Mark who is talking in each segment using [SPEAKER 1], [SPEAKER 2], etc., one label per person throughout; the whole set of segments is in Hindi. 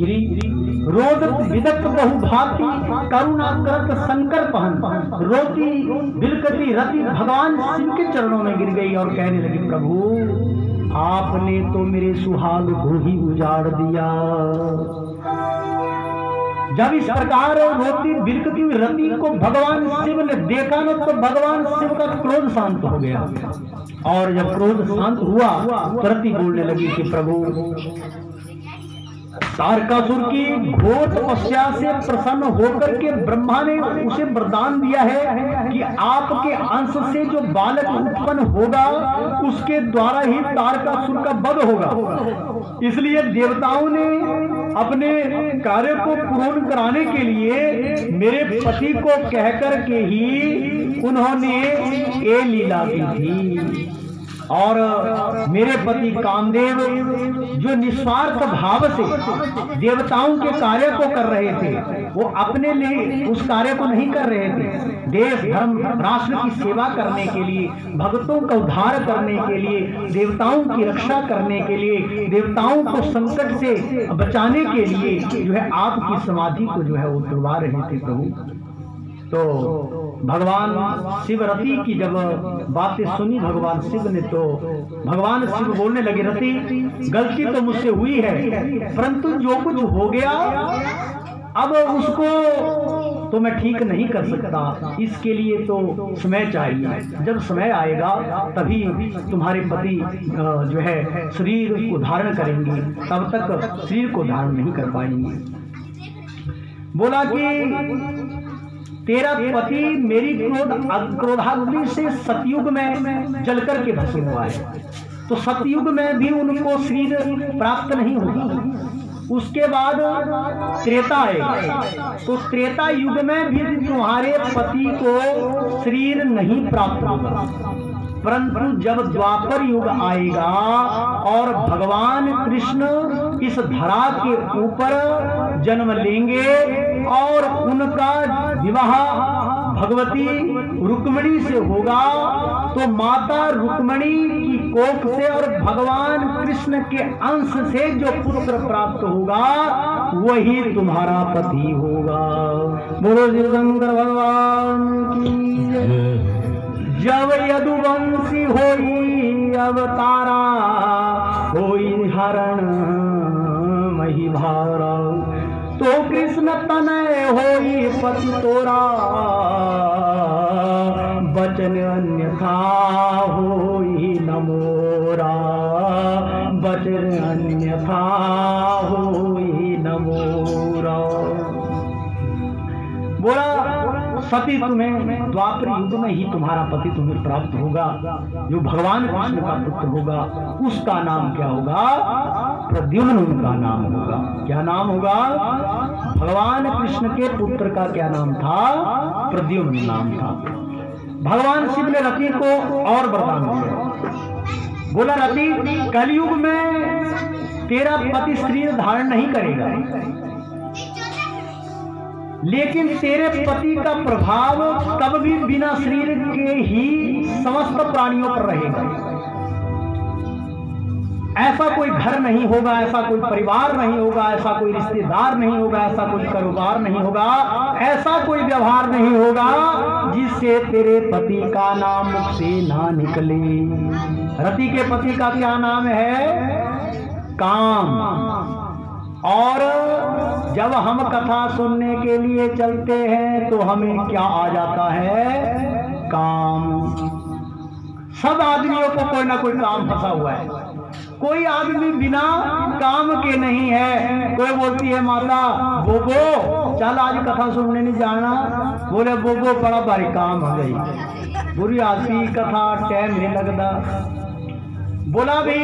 [SPEAKER 1] गिरी रोदत विदक्त बहुभांति करुणा करत शंकर पहन रोती बिलकती रति भगवान शिव के चरणों में गिर गई और कहने लगी, प्रभु आपने तो मेरे सुहाग को ही उजाड़ दिया। जब इस प्रकार रोती बिलकती हुई रति को भगवान शिव ने देखा न तो भगवान शिव का क्रोध शांत हो गया, और जब क्रोध शांत हुआ तो रति बोलने लगी कि प्रभु तारकासुर की घोर तपस्या से प्रसन्न होकर के ब्रह्मा ने उसे वरदान दिया है कि आपके अंश से जो बालक उत्पन्न होगा उसके द्वारा ही तारकासुर का वध होगा। इसलिए देवताओं ने अपने कार्य को पूर्ण कराने के लिए मेरे पति को कहकर के ही उन्होंने ये लीला की थी। और मेरे पति कामदेव जो निस्वार्थ भाव से देवताओं के कार्य को कर रहे थे, वो अपने लिए उस कार्य को नहीं कर रहे थे। देश धर्म राष्ट्र की सेवा करने के लिए, भक्तों का उद्धार करने के लिए, देवताओं की रक्षा करने के लिए, देवताओं को संकट से बचाने के लिए जो है आपकी समाधि को जो है वो तुड़वा रहे थे प्रभु। तो भगवान शिव रति की जब बातें सुनी भगवान शिव ने, तो भगवान शिव बोलने लगे, रति गलती तो मुझसे हुई है, परंतु जो कुछ हो गया अब उसको तो मैं ठीक नहीं कर सकता। इसके लिए तो समय चाहिए। जब समय आएगा तभी तुम्हारे पति जो है शरीर को धारण करेंगे, तब तक शरीर को धारण नहीं कर पाएंगे। बोला कि तेरा पति मेरी क्रोधाग्नि से सतयुग में जलकर के भस्म हुआ है, तो सतयुग में भी उनको शरीर प्राप्त नहीं होगा। उसके बाद त्रेता आएगा, तो त्रेता युग में भी तुम्हारे पति को शरीर नहीं प्राप्त होगा। परंतु जब द्वापर युग आएगा और भगवान कृष्ण इस धरा के ऊपर जन्म लेंगे और उनका विवाह भगवती रुक्मिणी से होगा, तो माता रुक्मिणी की कोख से और भगवान कृष्ण के अंश से जो पुत्र प्राप्त होगा वही तुम्हारा पति होगा। बोलो श्री शंकर भगवान की। जब यदुवंशी होई अवतारा होई हरण मही भारा, तो कृष्ण तनय होई पति तोरा बचन अन्यथा होई नमोरा, बचन अन्यथा होई नमोरा। बोला सती तुम्हें द्वापर युग में ही तुम्हारा पति तुम्हें प्राप्त होगा, जो भगवान कृष्ण का पुत्र होगा। उसका नाम क्या होगा? प्रद्युम्न उनका नाम होगा। क्या नाम होगा? भगवान कृष्ण के पुत्र का क्या नाम था? प्रद्युम्न नाम था। भगवान शिव ने रति को और वरदान दिया। बोला रति कलयुग में तेरा पति शरीर धारण नहीं करेगा, लेकिन तेरे पति का प्रभाव तब भी बिना शरीर के ही समस्त प्राणियों पर रहेगा। ऐसा कोई घर नहीं होगा, ऐसा कोई परिवार नहीं होगा, ऐसा कोई रिश्तेदार नहीं होगा, ऐसा कोई कारोबार नहीं होगा, ऐसा कोई व्यवहार नहीं होगा जिससे तेरे पति का नाम मुख से ना निकले। रति के पति का क्या नाम है? काम। और जब हम कथा सुनने के लिए चलते हैं तो हमें क्या आ जाता है? काम। सब आदमियों को कोई ना कोई काम फंसा हुआ है। कोई आदमी बिना काम के नहीं है। कोई बोलती है माता बोबो चल आज कथा सुनने नहीं जाना, बोले बोबो बड़ा भारी काम हो गई, बुरी आदमी कथा टाइम नहीं लगता। बोला भी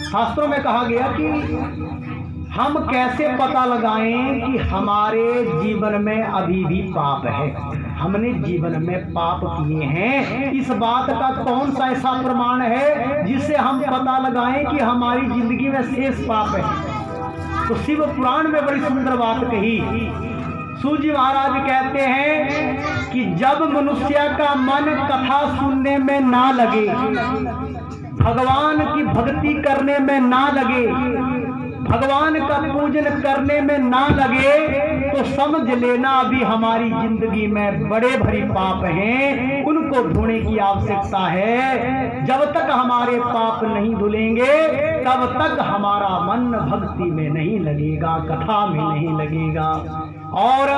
[SPEAKER 1] शास्त्रों में कहा गया कि हम कैसे पता लगाएं कि हमारे जीवन में अभी भी पाप है, हमने जीवन में पाप किए हैं। इस बात का कौन सा ऐसा प्रमाण है जिससे हम पता लगाएं कि हमारी जिंदगी में शेष पाप है? तो शिव पुराण में बड़ी सुंदर बात कही। सूजी महाराज कहते हैं कि जब मनुष्य का मन कथा सुनने में ना लगे, भगवान की भक्ति करने में ना लगे, भगवान का पूजन करने में ना लगे तो समझ लेना अभी हमारी जिंदगी में बड़े भरी पाप हैं, उनको धोने की आवश्यकता है। जब तक हमारे पाप नहीं धुलेंगे तब तक हमारा मन भक्ति में नहीं लगेगा, कथा में नहीं लगेगा। और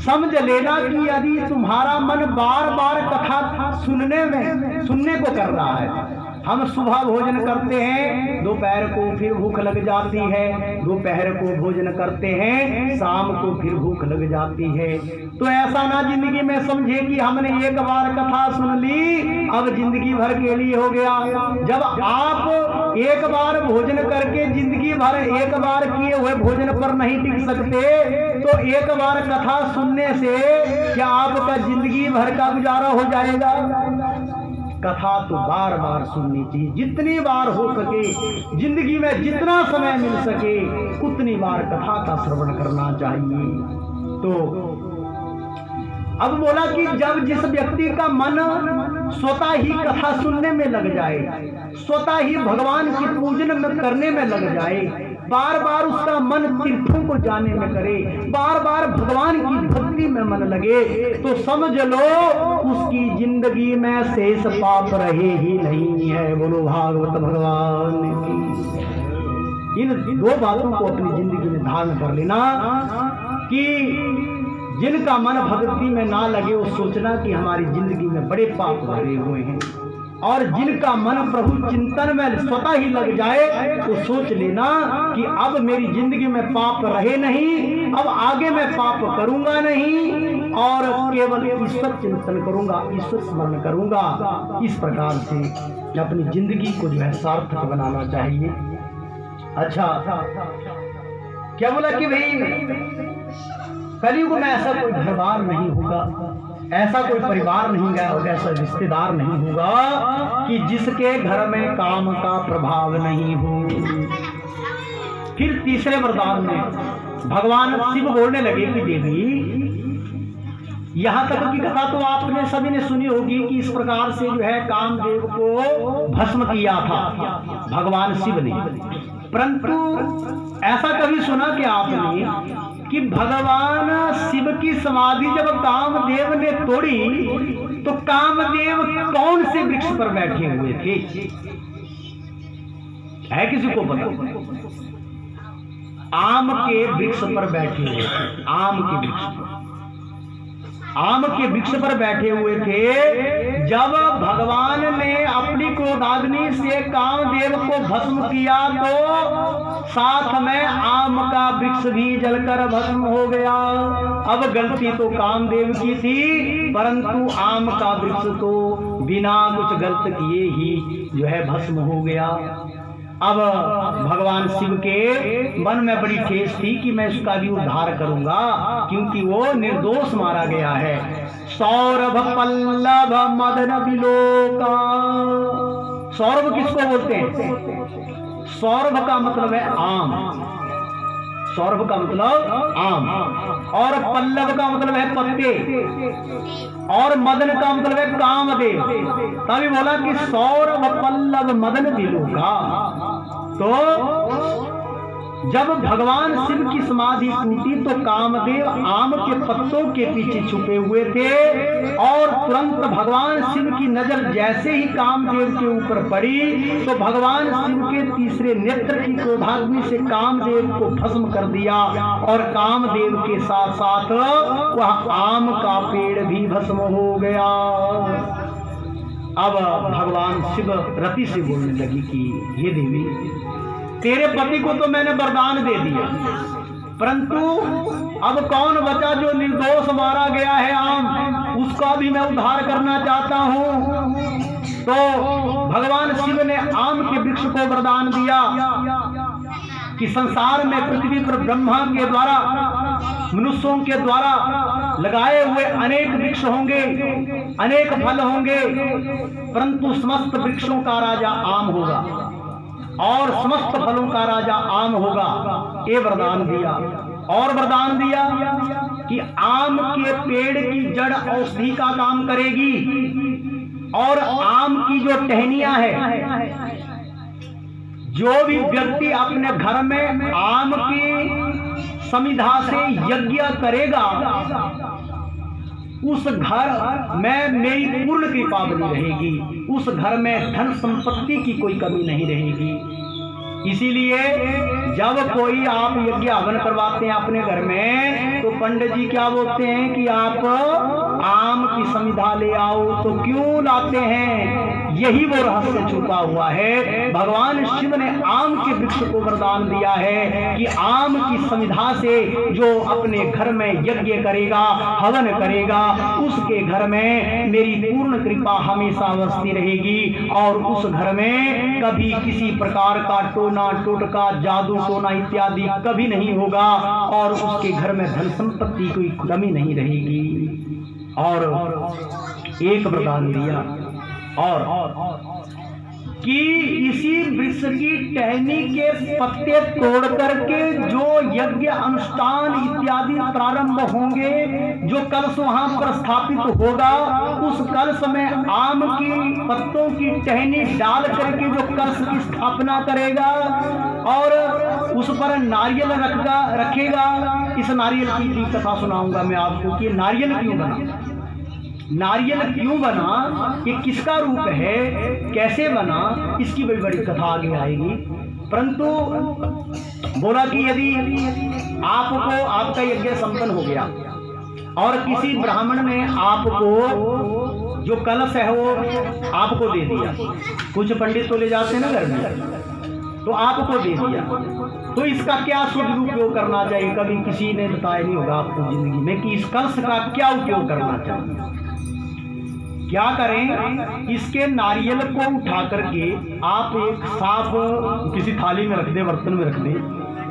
[SPEAKER 1] समझ लेना कि यदि तुम्हारा मन बार बार कथा सुनने को कर रहा है, हम सुबह भोजन करते हैं, दोपहर को फिर भूख लग जाती है, दोपहर को भोजन करते हैं, शाम को फिर भूख लग जाती है, तो ऐसा ना जिंदगी में समझे कि हमने एक बार कथा सुन ली अब जिंदगी भर के लिए हो गया। जब आप एक बार भोजन करके जिंदगी भर एक बार किए हुए भोजन पर नहीं टिक सकते तो एक बार कथा सुनने से क्या आपका जिंदगी भर का गुजारा हो जाएगा? कथा तो बार बार सुननी चाहिए, जितनी बार हो सके, जिंदगी में जितना समय मिल सके उतनी बार कथा का श्रवण करना चाहिए। तो अब बोला कि जब जिस व्यक्ति का मन स्वतः ही कथा सुनने में लग जाए, स्वतः ही भगवान के पूजन करने में लग जाए, बार बार उसका मन तीर्थों को जाने में करे, बार बार भगवान की भक्ति में मन लगे, तो समझ लो उसकी जिंदगी में शेष पाप रहे ही नहीं है। बोलो भागवत भगवान की। इन दो बातों को अपनी जिंदगी में धारण कर लेना कि जिनका मन भक्ति में ना लगे वो सोचना कि हमारी जिंदगी में बड़े पाप भरे हुए हैं, और जिनका मन प्रभु चिंतन में स्वतः ही लग जाए तो सोच लेना कि अब मेरी जिंदगी में पाप रहे नहीं, अब आगे मैं पाप करूंगा नहीं और केवल ईश्वर चिंतन करूंगा, ईश्वर स्मरण करूंगा। इस प्रकार से अपनी जिंदगी को जो है सार्थक बनाना चाहिए। अच्छा, क्या बोला कि भाई कलयुग में ऐसा कोई घर बार नहीं होगा, ऐसा कोई परिवार नहीं होगा, ऐसा रिश्तेदार नहीं होगा कि जिसके घर में काम का प्रभाव नहीं हो। फिर तीसरे वरदान में भगवान शिव बोलने लगे कि देवी, यहां तक की कथा तो आपने सभी ने सुनी होगी कि इस प्रकार से जो है कामदेव को भस्म किया था भगवान शिव ने, परंतु ऐसा कभी सुना कि आपने कि भगवान शिव की समाधि जब कामदेव ने तोड़ी तो कामदेव कौन से वृक्ष पर बैठे हुए थे? है किसी को पता? आम के वृक्ष पर बैठे हुए थे, आम के वृक्ष पर, आम के वृक्ष पर बैठे हुए थे। जब भगवान ने अपनी क्रोधाग्नि से कामदेव को भस्म किया तो साथ में आम का वृक्ष भी जलकर भस्म हो गया। अब गलती तो कामदेव की थी, परंतु आम का वृक्ष तो बिना कुछ गलत किए ही जो है भस्म हो गया। अब भगवान शिव के मन में बड़ी ठेस थी कि मैं उसका भी उद्धार करूंगा, क्योंकि वो निर्दोष मारा गया है। सौरभ पल्लव मदन विलोका। सौरभ किसको बोलते हैं? सौरभ का मतलब है आम, सौरभ का मतलब आम, और पल्लव का मतलब है पत्ते, और मदन का मतलब है कामदेव। तभी बोला कि सौरभ पल्लव मदन विलोका। तो जब भगवान शिव की समाधि टूटी तो कामदेव आम के पत्तों के पीछे छुपे हुए थे, और तुरंत भगवान शिव की नजर जैसे ही कामदेव के ऊपर पड़ी तो भगवान शिव के तीसरे नेत्र की क्रोधाग्नि से कामदेव को भस्म कर दिया, और कामदेव के साथ साथ वह आम का पेड़ भी भस्म हो गया। अब भगवान शिव रति से बोलने लगी कि हे देवी, तेरे पति को तो मैंने वरदान दे दिया, परंतु अब कौन बचा जो निर्दोष मारा गया है आम, उसका भी मैं उद्धार करना चाहता हूं। तो भगवान शिव ने आम के वृक्ष को वरदान दिया कि संसार में पृथ्वी पर ब्रह्मा के द्वारा, मनुष्यों के द्वारा लगाए हुए अनेक वृक्ष होंगे, अनेक फल होंगे, परंतु समस्त वृक्षों का राजा आम होगा और समस्त फलों का राजा आम होगा। ये वरदान दिया। और वरदान दिया कि आम के पेड़ की जड़ औषधि का काम करेगी, और आम की जो टहनियां है जो भी व्यक्ति अपने घर में आम की समिधा से यज्ञ करेगा उस घर में मेरी पूर्ण कृपा बनी रहेगी, उस घर में धन संपत्ति की कोई कमी नहीं रहेगी। इसीलिए जब कोई आप यज्ञ हवन करवाते हैं अपने घर में तो पंडित जी क्या बोलते हैं कि आप आम की समिधा ले आओ। तो क्यों लाते हैं? यही वो रहस्य छुपा हुआ है। भगवान शिव ने आम के वृक्ष को वरदान दिया है कि आम की समिधा से जो अपने घर में यज्ञ करेगा, हवन करेगा, उसके घर में मेरी पूर्ण कृपा हमेशा बरसती रहेगी और उस घर में कभी किसी प्रकार का टोना टोटका, जादू टोना इत्यादि कभी नहीं होगा और उसके घर में धन संपत्ति की कमी नहीं रहेगी। और एक वरदान दिया और कि इसी वृक्ष की टहनी के पत्ते तोड़ करके जो यज्ञ अनुष्ठान इत्यादि प्रारंभ होंगे, जो कलश वहां पर स्थापित होगा, उस कलश में आम की पत्तों की टहनी डाल करके जो कलश की स्थापना करेगा और उस पर नारियल रखेगा। इस नारियल की कथा सुनाऊंगा मैं आपको कि नारियल क्यों बना, नारियल क्यों बना, ये किसका रूप है, कैसे बना, इसकी बड़ी बड़ी कथा आगे आएगी। परंतु बोला कि यदि आपको आपका यज्ञ संपन्न हो गया और किसी ब्राह्मण ने आपको जो कलश है वो आपको दे दिया, कुछ पंडित तो ले जाते हैं ना घर में, तो आपको दे दिया, तो इसका क्या शुद्ध उपयोग करना चाहिए? कभी किसी ने बताया नहीं होगा आपको जिंदगी में कि इस कलश का क्या उपयोग करना चाहिए। क्या करें? इसके नारियल को उठा करके आप एक साफ किसी थाली में रख दे, बर्तन में रख दे,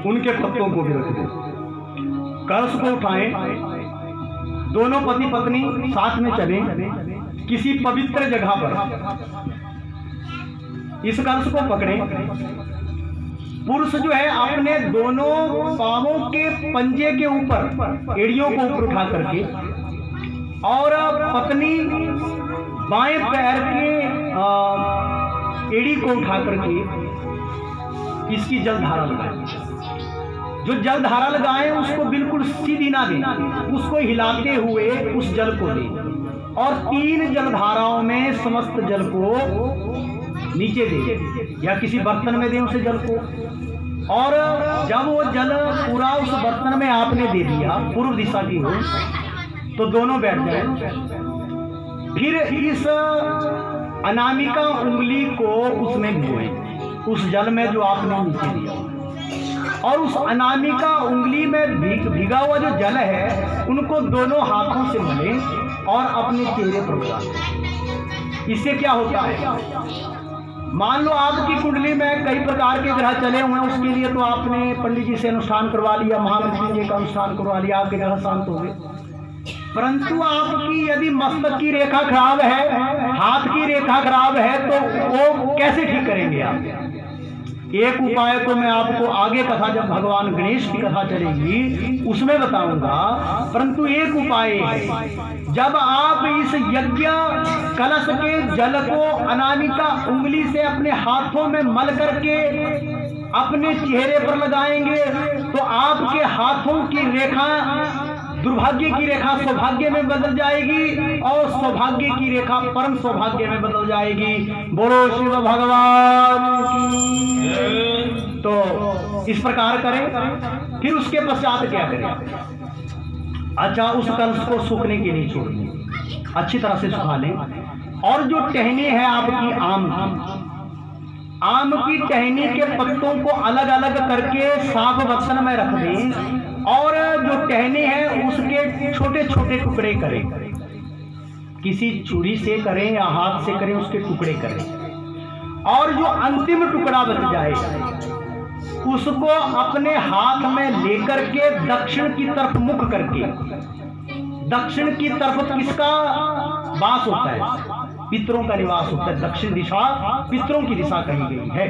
[SPEAKER 1] उनके पत्तों को भी रख दे, कलश को उठाएं, दोनों पति पत्नी साथ में चलें किसी पवित्र जगह पर, इस कलश को पकड़ें। पुरुष जो है अपने दोनों पांवों के पंजे के ऊपर, एड़ियों को ऊपर उठा करके, और पत्नी बाएं पैर के एड़ी को उठा करके इसकी जलधारा लगाए। जो जलधारा लगाए उसको बिल्कुल सीधी ना दें, उसको हिलाते हुए उस जल को दें और 3 जलधाराओं में समस्त जल को नीचे दें या किसी बर्तन में दें उस जल को। और जब वो जल पूरा उस बर्तन में आपने दे दिया पूर्व दिशा की ओर, तो दोनों बैठ जाए। फिर इस अनामिका उंगली को उसमें भिगोएं, उस जल में जो आपने नीचे दिया, और उस अनामिका उंगली में भिगा हुआ जो जल है उनको दोनों हाथों से मलें और अपने चेहरे पर लगाएं। इससे क्या होता है? मान लो आपकी कुंडली में कई प्रकार के ग्रह चले हुए हैं, उसके लिए तो आपने पंडित जी से अनुष्ठान करवा लिया, महामंत्री जी का अनुष्ठान करवा लिया, आपके ग्रह शांत हो गए। परंतु आपकी यदि मस्तक की रेखा खराब है, हाथ की रेखा खराब है, तो वो कैसे ठीक करेंगे आप? एक उपाय तो मैं आपको आगे कथा, जब भगवान गणेश की कथा चलेगी उसमें बताऊंगा। परंतु एक उपाय है, जब आप इस यज्ञ कलश के जल को अनामिका उंगली से अपने हाथों में मल करके अपने चेहरे पर लगाएंगे तो आपके हाथों की रेखा दुर्भाग्य की रेखा सौभाग्य में बदल जाएगी और सौभाग्य की रेखा परम सौभाग्य में बदल जाएगी। बोलो शिव भगवान की। तो इस प्रकार करें। फिर उसके पश्चात क्या करें? अच्छा, उस कलश को सूखने के लिए छोड़ दें, अच्छी तरह से सुखा लें। और जो टहनी है आपकी आम की टहनी के पत्तों को अलग अलग करके साफ बर्तन में रख दें और जो टहनी है उसके छोटे छोटे टुकड़े करें, किसी छुरी से करें या हाथ से करें, उसके टुकड़े करें। और जो अंतिम टुकड़ा बच जाए उसको अपने हाथ में लेकर के दक्षिण की तरफ मुख करके, दक्षिण की तरफ किसका वास होता है? पितरों का निवास होता है। दक्षिण दिशा पितरों की दिशा कही गई है।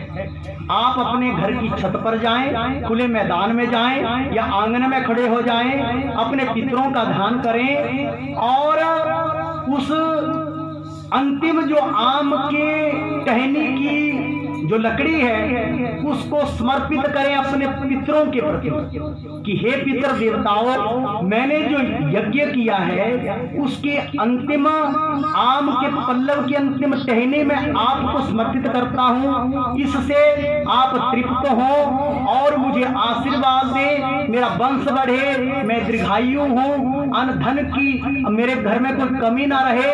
[SPEAKER 1] आप अपने घर की छत पर जाएं, खुले मैदान में जाएं या आंगन में खड़े हो जाएं, अपने पितरों का ध्यान करें और उस अंतिम जो आम के टहनी की जो लकड़ी है उसको समर्पित करें अपने पितरों के प्रति कि हे पितर देवताओं, मैंने जो यज्ञ किया है उसके अंतिम आम के पल्लव के अंतिम टहने में आपको समर्पित करता हूं, इससे आप तृप्त हो और मुझे आशीर्वाद दे, मेरा वंश बढ़े, मैं दीर्घायु हूं, अन्न धन की मेरे घर में कोई कमी ना रहे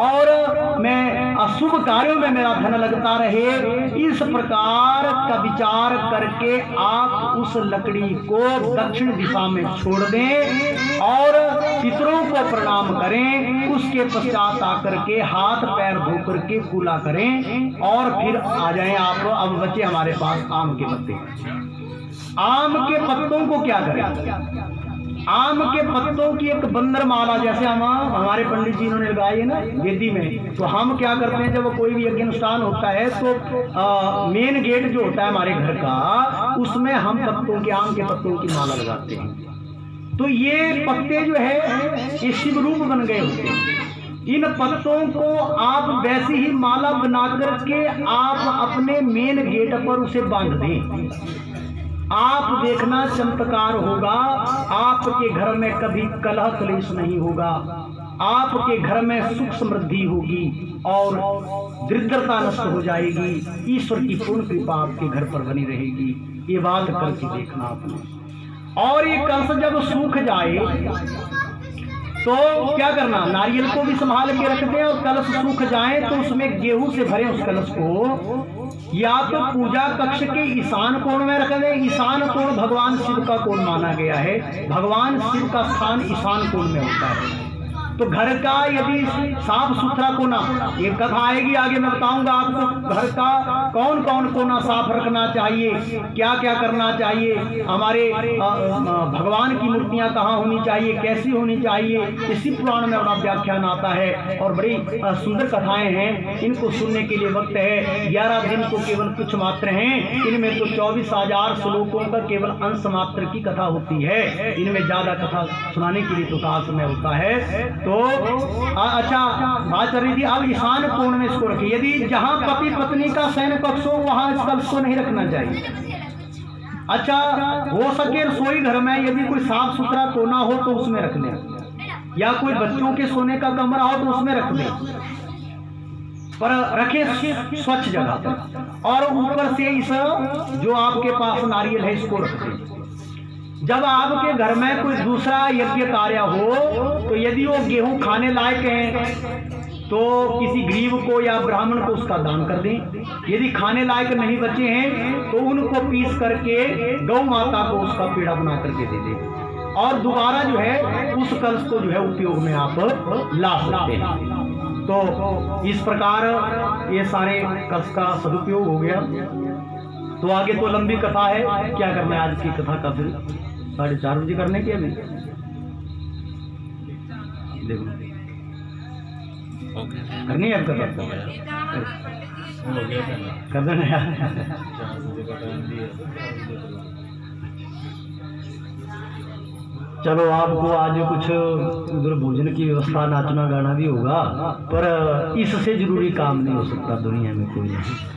[SPEAKER 1] और मैं अशुभ कार्यों में मेरा धन लगता रहे। इस प्रकार का विचार करके आप उस लकड़ी को दक्षिण दिशा में छोड़ दें और पितरों को प्रणाम करें। उसके पश्चात आकर के हाथ पैर धो करके कूला करें और फिर आ जाएं आप। अब बचे हमारे पास आम के पत्ते। आम के पत्तों को क्या करें? आम के पत्तों की एक बंदर माला, जैसे हम हमारे पंडित जी ने लगाई है ना वेदी में, तो हम क्या करते हैं जब कोई भी यज्ञ अनुष्ठान होता है तो मेन गेट जो होता है हमारे घर का, उसमें हम पत्तों के आम के पत्तों की माला लगाते हैं। तो ये पत्ते जो है ये शिव रूप बन गए होते हैं। इन पत्तों को आप वैसी ही माला बना करके आप अपने मेन गेट पर उसे बांध दें। आप देखना चमत्कार होगा, आपके घर में कभी कलह क्लेश नहीं होगा, आपके घर में सुख समृद्धि होगी और दरिद्रता नष्ट हो जाएगी। ईश्वर की पूर्ण कृपा आपके घर पर बनी रहेगी। ये बात करके देखना आपने। और ये कलश जब सूख जाए तो क्या करना, नारियल को भी संभाल के रख दें और कलश सूख जाए तो उसमें गेहूं से भरे उस कलश को या तो पूजा कक्ष के ईशान कोण में रख दें। ईशान कोण भगवान शिव का कोण माना गया है, भगवान शिव का स्थान ईशान कोण में होता है। तो घर का यदि साफ सुथरा कोना, ये कथा आएगी आगे मैं बताऊंगा आपको घर का कौन कौन कोना साफ रखना चाहिए, क्या क्या करना चाहिए, हमारे भगवान की मूर्तियां कहाँ होनी चाहिए, कैसी होनी चाहिए, इसी पुराण में बड़ा व्याख्यान आता है और बड़ी सुंदर कथाएं हैं। इनको सुनने के लिए वक्त है। 11 दिन तो केवल कुछ मात्र हैं, इनमें तो 24,000 श्लोकों का केवल अंश मात्र की कथा होती है। इनमें ज्यादा कथा सुनाने के लिए तो कहाँ समय होता है। तो अच्छा बात कर रही थी। अब ईशान कोण में इसको रखिए। यदि जहां पति पत्नी का शयन कक्ष हो वहां इस कलश को नहीं रखना चाहिए। अच्छा हो सके रसोई घर में यदि कोई साफ सुथरा कोना हो तो उसमें रख लें, या कोई बच्चों के सोने का कमरा हो तो उसमें रख लें, पर रखें स्वच्छ जगह पर। और ऊपर से इस जो आपके पास नारियल है इसको रख दें। जब आपके घर में कोई दूसरा यज्ञ कार्य हो तो यदि वो गेहूं खाने लायक हैं तो किसी गरीब को या ब्राह्मण को उसका दान कर दें। यदि खाने लायक नहीं बचे हैं तो उनको पीस करके गौ माता को उसका पेड़ा बना करके दे दें और दोबारा जो है उस कलश को जो है उपयोग में आप ला सकते हैं। तो इस प्रकार ये सारे कलश का सदुपयोग हो गया। तो आगे तो लंबी कथा है, क्या करना है आज की कथा का फिर 4:30 बजे करने की अभी देखो करनी है कथा कर देना यार। चलो आपको आज कुछ उधर भोजन की व्यवस्था, नाचना गाना भी होगा, पर इससे जरूरी काम नहीं हो सकता दुनिया में कोई नहीं।